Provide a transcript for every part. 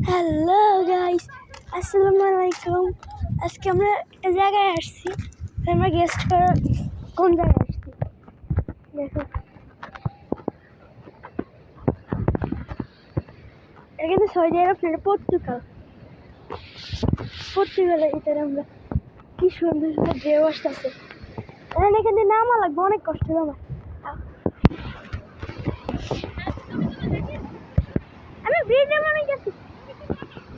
Hello guys, আসসালামু আলাইকুম। আজকে আমরা একটা জায়গায় আসছি। আমরা গেস্ট করার কোন জায়গায় আসছি দেখো, এটা কিন্তু সৌদি আরব না, পর্তুগালের ভিতরে আমরা কি সুন্দর সুন্দর ঢেউ আসতেছে। এখানে নামা লাগবে, অনেক কষ্ট নামা। আমি ব্রিজে মনে গেছি,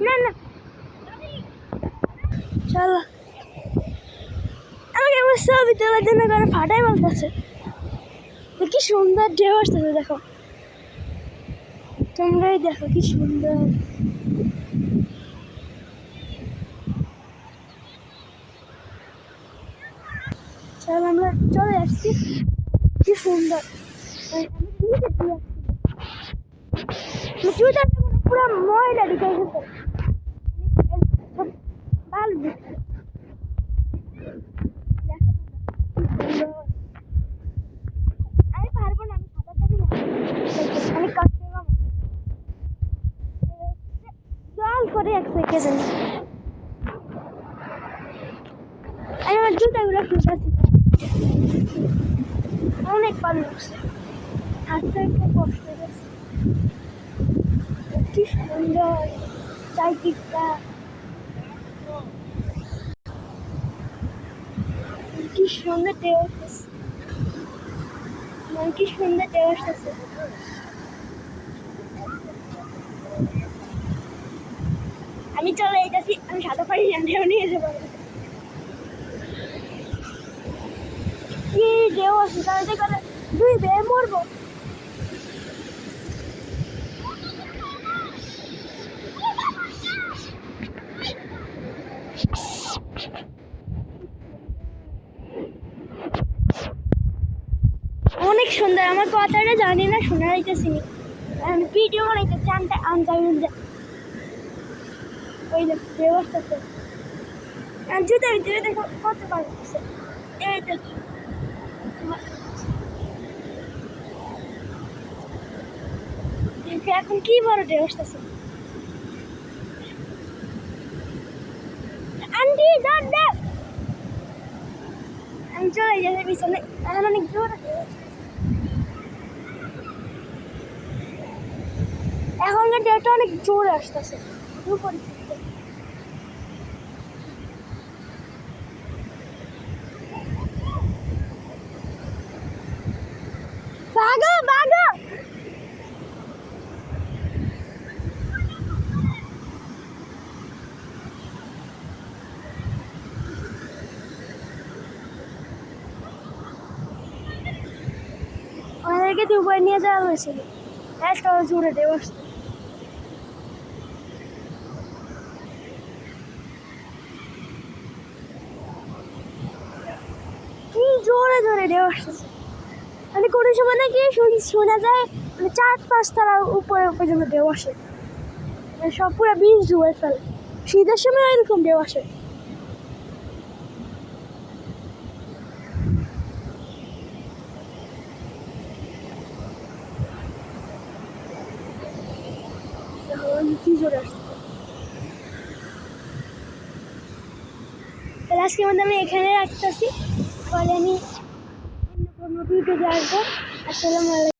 না না চলো আমাকে আমার ছবি তোলার জন্য করে ফাটাই বলতেছে। কি সুন্দর ঢেউ আসতেছে, দেখো তোমরাই দেখো কি সুন্দর। চল আমরা চলে আসছি, কি সুন্দর। পুরো ময়লা ঢুকে গেছে, আমি পারবো না, আমি সাঁতার জানি না, অনেক কষ্ট হবে আমার। জল করে এক সেকেন্ড আমি আমার জুতাগুলো খুঁজেছি, অনেক ভালো লাগছে, হাঁটতে একটু কষ্ট হয়েছে। কি সুন্দর চারিদিকটা, কি সুন্দর ঢেউ আসতেছে, কি সুন্দর ঢেউ আসতেছে। আমি চলে এটাছি, আমি সাঁতার পারি না, ঢেউ নিয়ে যাবো। কি ঢেউ আসছে, তাহলে করে দুই বেয়ে মরবো। অনেক সুন্দর, আমার কথাটা জানি না, শোনা যাইতেছি না, আমি ভিডিও বানাইতেছি ওই ঢেউ আসতেছে, জুতার ভিতরে দেখো কত পারতেছে। এই দেখো এখন কি বড় ঢেউ আসতেছে। আন্টি দৌড় দে, আমি চলে যাচ্ছি পিছনে, এখন অনেক জোর। এখনকার ঢেউটা অনেক জোরে আসতেছে, ভাগো ভাগো। আমাদেরকে দুবাই নিয়ে যাওয়া হয়েছিল, এত জোরে ঢেউ আসছে। কি জোরে জোরে ঢেউ আসতেছে, মানে কোনো সময় নাকি শোনা যায়, মানে 4-5 তলার উপরে পর্যন্ত ঢেউ আসে, মানে সব পুরো বীজ ডুবে ফেলে। শীতের সময় এরকম ঢেউ আসে। কি জোরে আসছে। তাহলে আজকে মধ্যে আমি এখানে রাখতেছি, পরে আমি অন্য কোনো ভিডিও আসবো। আসসালামু আলাইকুম।